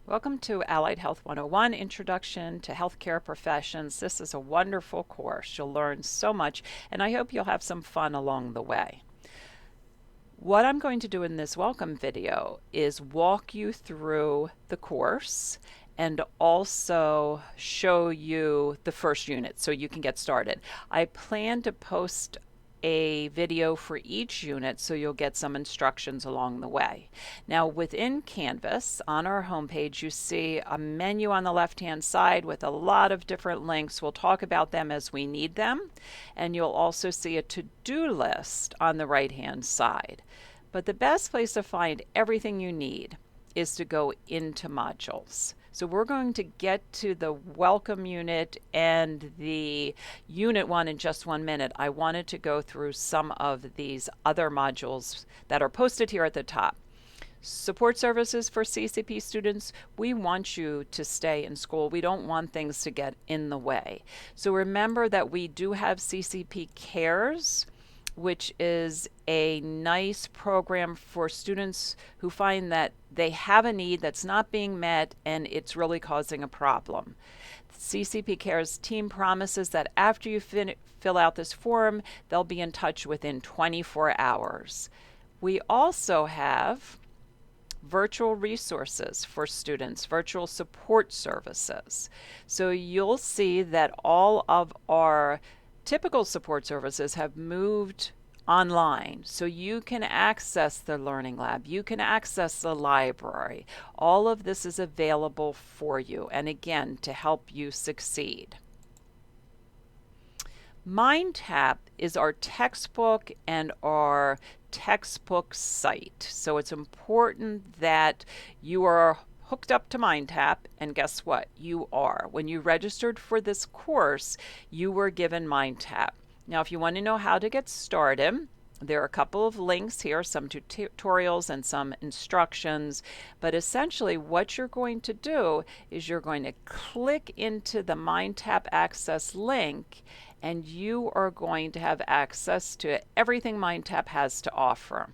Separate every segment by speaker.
Speaker 1: Welcome to Allied Health 101, Introduction to Healthcare Professions. This is a wonderful course. You'll learn so much, and I hope you'll have some fun along the way. What I'm going to do in this welcome video is walk you through the course and also show you the first unit so you can get started. I plan to post a video for each unit so you'll get some instructions along the way. Now within Canvas on our homepage you see a menu on the left hand side with a lot of different links. We'll talk about them as we need them, and you'll also see a to-do list on the right hand side. But the best place to find everything you need is to go into modules. So we're going to get to the welcome unit and the unit one in just 1 minute. I wanted to go through some of these other modules that are posted here at the top. Support services for CCP students, we want you to stay in school. We don't want things to get in the way. So remember that we do have CCP Cares, which is a nice program for students who find that they have a need that's not being met and it's really causing a problem. CCP Cares team promises that after you fill out this form, they'll be in touch within 24 hours. We also have virtual resources for students, virtual support services. So you'll see that all of our typical support services have moved online, so you can access the Learning Lab, you can access the library. All of this is available for you, and again, to help you succeed. Mindtap is our textbook and our textbook site. So it's important that you are hooked up to Mindtap, and guess what? You are. When you registered for this course, you were given Mindtap. Now, if you want to know how to get started, there are a couple of links here, some tutorials and some instructions, but essentially what you're going to do is you're going to click into the Mindtap Access link, and you are going to have access to everything Mindtap has to offer.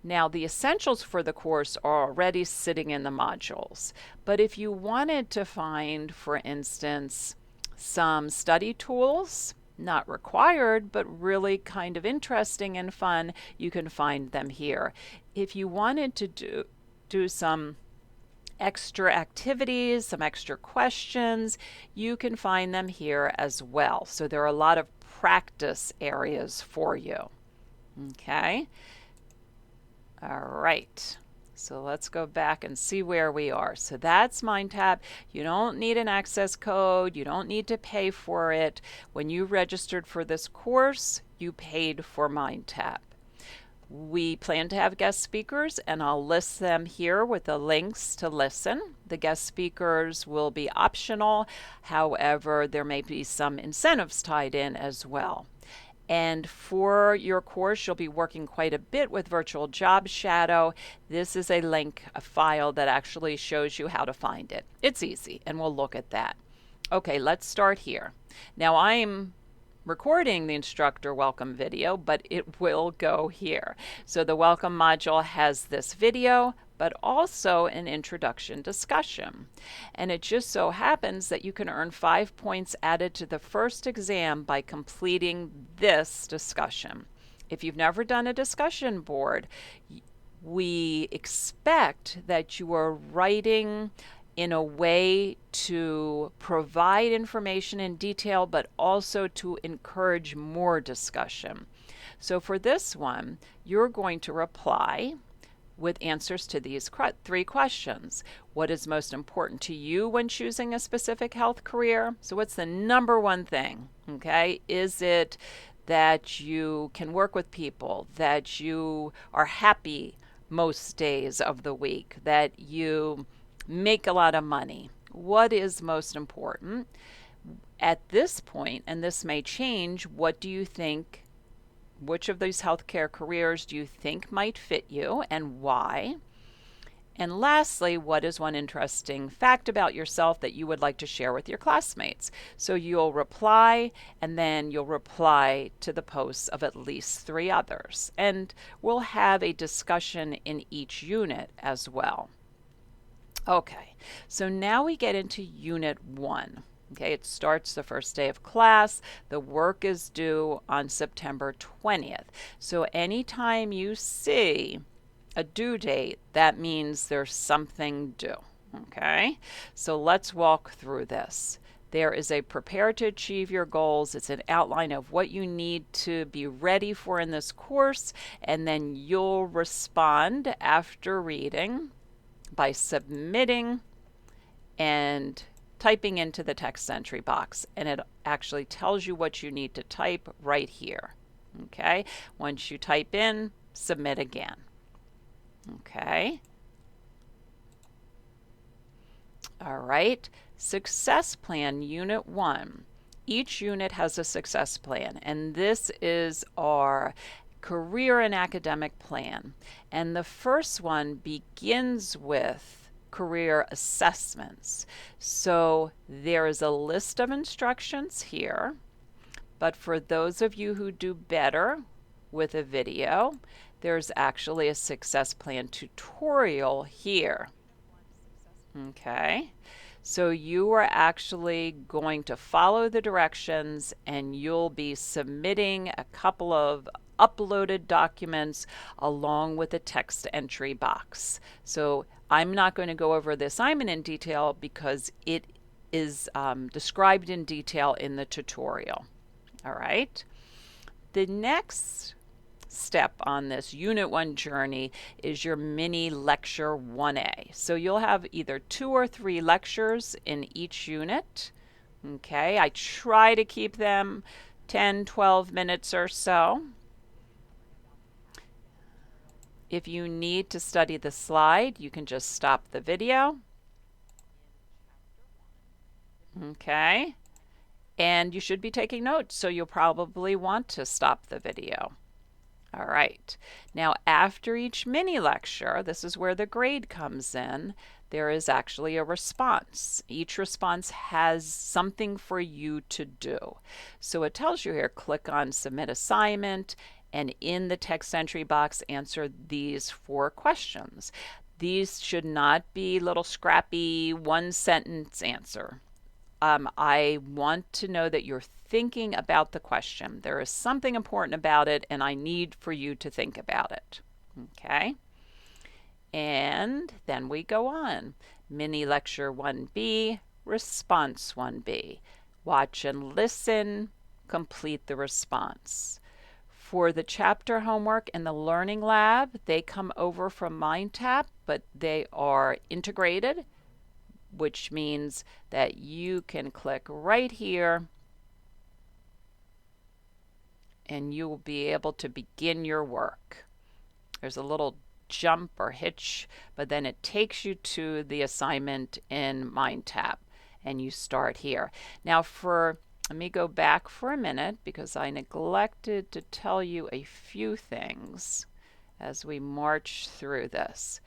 Speaker 1: Now, the essentials for the course are already sitting in the modules, but if you wanted to find, for instance, some study tools, not required, but really kind of interesting and fun, you can find them here. If you wanted to do some extra activities, some extra questions, you can find them here as well. So there are a lot of practice areas for you. Okay. All right, so let's go back and see where we are. So that's Mindtap. You don't need an access code. You don't need to pay for it. When you registered for this course, you paid for Mindtap. We plan to have guest speakers, and I'll list them here with the links to listen. The guest speakers will be optional. However, there may be some incentives tied in as well. And for your course, you'll be working quite a bit with Virtual Job Shadow. This is a link, a file that actually shows you how to find it. It's easy, and we'll look at that. Okay, let's start here. Now I'm recording the instructor welcome video, but it will go here. So the welcome module has this video, but also an introduction discussion. And it just so happens that you can earn 5 points added to the first exam by completing this discussion. If you've never done a discussion board, we expect that you are writing in a way to provide information in detail, but also to encourage more discussion. So for this one, you're going to reply with answers to these 3 questions. What is most important to you when choosing a specific health career? So what's the number one thing? Okay, is it that you can work with people, that you are happy most days of the week, that you make a lot of money? What is most important? At this point, and this may change, what do you think, which of these healthcare careers do you think might fit you and why? And lastly, what is one interesting fact about yourself that you would like to share with your classmates? So you'll reply, and then you'll reply to the posts of at least 3 others. And we'll have a discussion in each unit as well. Okay, so now we get into Unit 1. Okay, it starts the first day of class. The work is due on September 20th. So anytime you see a due date, that means there's something due. Okay, so let's walk through this. There is a prepare to achieve your goals. It's an outline of what you need to be ready for in this course, and then you'll respond after reading by submitting and typing into the text entry box. And it actually tells you what you need to type right here. Okay, once you type in, submit again. Okay. All right. Success Plan Unit 1. Each unit has a success plan, and this is our career and academic plan. And the first one begins with career assessments. So there is a list of instructions here, but for those of you who do better with a video, there's actually a success plan tutorial here. Okay, so you are actually going to follow the directions and you'll be submitting a couple of uploaded documents along with a text entry box. So I'm not going to go over the assignment in detail because it is described in detail in the tutorial. All right. The next step on this Unit 1 journey is your mini lecture 1A. So you'll have either 2 or 3 lectures in each unit. Okay, I try to keep them 10, 12 minutes or so. If you need to study the slide, you can just stop the video. Okay, and you should be taking notes, so you'll probably want to stop the video. All right, now after each mini lecture, this is where the grade comes in, there is actually a response. Each response has something for you to do. So it tells you here, click on Submit Assignment, and in the text entry box, answer these 4 questions. These should not be little scrappy one-sentence answer. I want to know that you're thinking about the question. There is something important about it, and I need for you to think about it. Okay? And then we go on. Mini lecture 1B, response 1B. Watch and listen, complete the response. For the chapter homework and the learning lab, they come over from Mindtap, but they are integrated, which means that you can click right here and you will be able to begin your work. There's a little jump or hitch, but then it takes you to the assignment in Mindtap and you start here. Now let me go back for a minute because I neglected to tell you a few things as we march through this.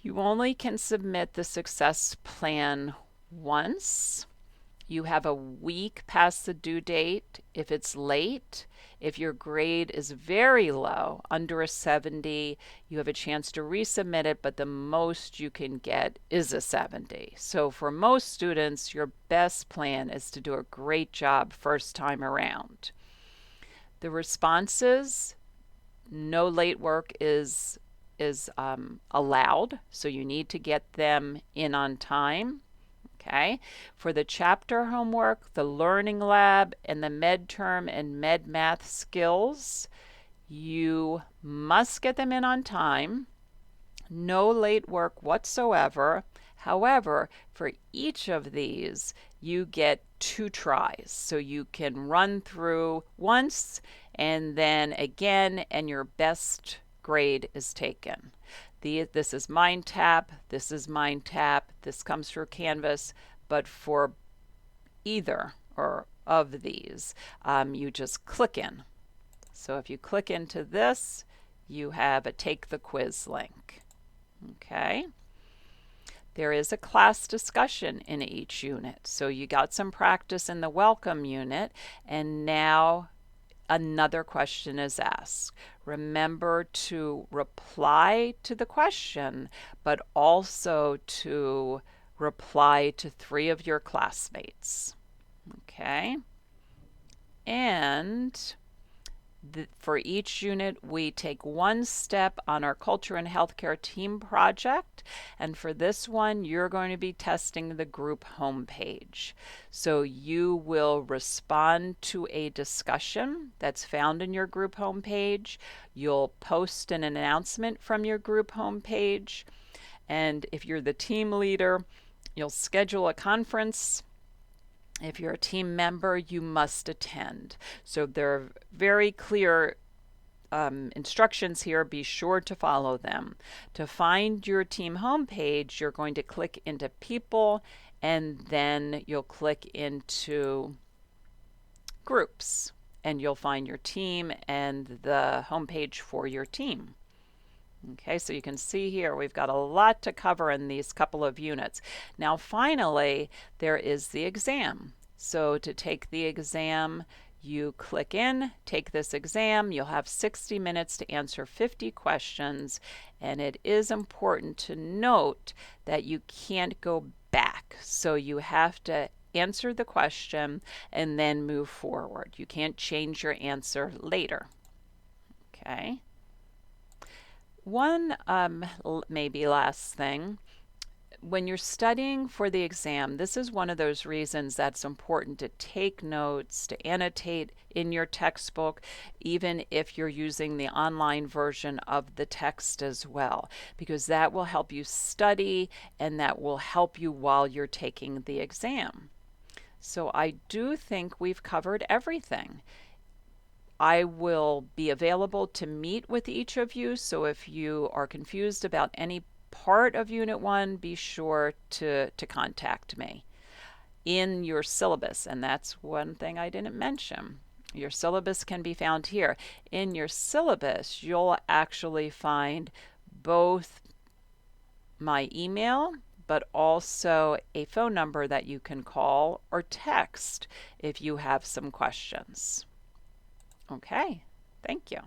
Speaker 1: You only can submit the success plan once. You have a week past the due date if it's late. If your grade is very low, under a 70, you have a chance to resubmit it, but the most you can get is a 70. So for most students, your best plan is to do a great job first time around. The responses, no late work is allowed, so you need to get them in on time. Okay, for the chapter homework, the learning lab, and the med-term and med-math skills, you must get them in on time. No late work whatsoever. However, for each of these, you get 2 tries. So you can run through once and then again, and your best grade is taken. This is Mindtap, this is Mindtap, this comes through Canvas, but for either or of these, you just click in. So if you click into this, you have a take the quiz link. Okay. There is a class discussion in each unit. So you got some practice in the welcome unit, and now another question is asked. Remember to reply to the question, but also to reply to 3 of your classmates. Okay? And for each unit, we take one step on our culture and healthcare team project. And for this one, you're going to be testing the group homepage. So you will respond to a discussion that's found in your group homepage. You'll post an announcement from your group homepage. And if you're the team leader, you'll schedule a conference. If you're a team member, you must attend. So there are very clear instructions here. Be sure to follow them. To find your team homepage, you're going to click into People, and then you'll click into Groups, and you'll find your team and the homepage for your team. Okay, so you can see here we've got a lot to cover in these couple of units. Now finally, there is the exam. So to take the exam, you click in, take this exam. You'll have 60 minutes to answer 50 questions, and it is important to note that you can't go back. So you have to answer the question and then move forward. You can't change your answer later. Okay. One maybe last thing, when you're studying for the exam, this is one of those reasons that's important to take notes, to annotate in your textbook, even if you're using the online version of the text as well, because that will help you study and that will help you while you're taking the exam. So I do think we've covered everything. I will be available to meet with each of you, so if you are confused about any part of Unit 1, be sure to contact me. In your syllabus, and that's one thing I didn't mention, your syllabus can be found here. In your syllabus, you'll actually find both my email, but also a phone number that you can call or text if you have some questions. Okay, thank you.